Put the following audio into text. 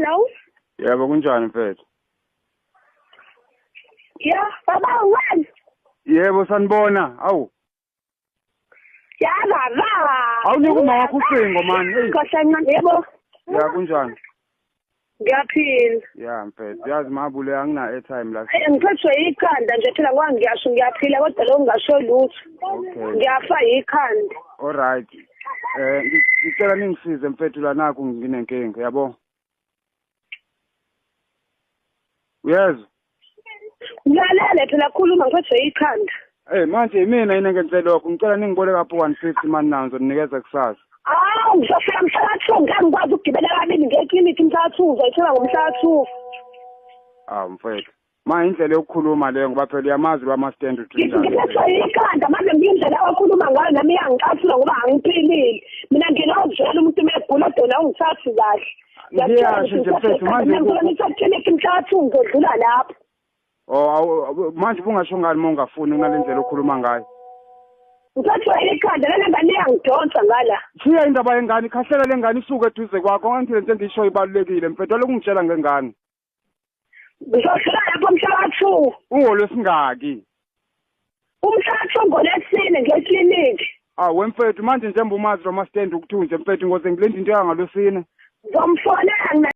Hello. Yebo kunjani mfethu? Yeah, baba wena. Yebo sanibona. Awu. Ya baba. Awunika uma wakho ucingo man. Hey. Kahlanga yebo. Ya kunjani? Ngiyaphila. Ya mfethu. Yazi mabule angina airtime la. Ngiphethwe ikhanda nje phela ngiyasho ngiyaphila kodwa lo ngasho lutho. Okay. Ngiyafa ikhanda. All right. Ngicela ningisize mfethu la naku nginenkinga yabo. Uyezwa? Ngilalele phela khuluma ngiphethwe ikhanda. Manje mina yini ngenzele lokho ngicela ningibole kapho 150 man nawo ngizonikeza kusasa. Awu ngizofika mhla ka-2 ngangikwazi ukugibela kabili ngeklinikhi mhla ka-2 ngizoyithola ngomhla ka-2. Mfethu. Ma indlela yokukhuluma leyo ngoba phela uyamazi lwama-stand uthini. Ngiphethwe ikhanda manje ngiyindlela okhuluma ngayo nami iyangicathula ngoba angiphilile. Mina nginokuzwela umuntu umegula dona ungithathi kahle. Ngiyasho nje mfethu manje ngiklinikhi mhla ka-2 ngizodlula lapho. Manje bungasho ngani uma ungafuni kunalendlela okhuluma ngayo? Ngiphethwe ikhanda lena ngane iyangidonsa ngala. Shiya indaba yengane ikhahlela lengane isuke eduze kwakho nganthi lento engiyisho ibalulekile mfethu lokungitshela ngengane. Ngizohlala lapho mhla ka-2. Ungolwesingaki? Umhla ka-2 ngolesine ngeklinikhi. Wemfethu manje njengoba umazi lo ma-stand ukuthunje mfethu ngoze ngilinde into yangalosine. Ngomfonela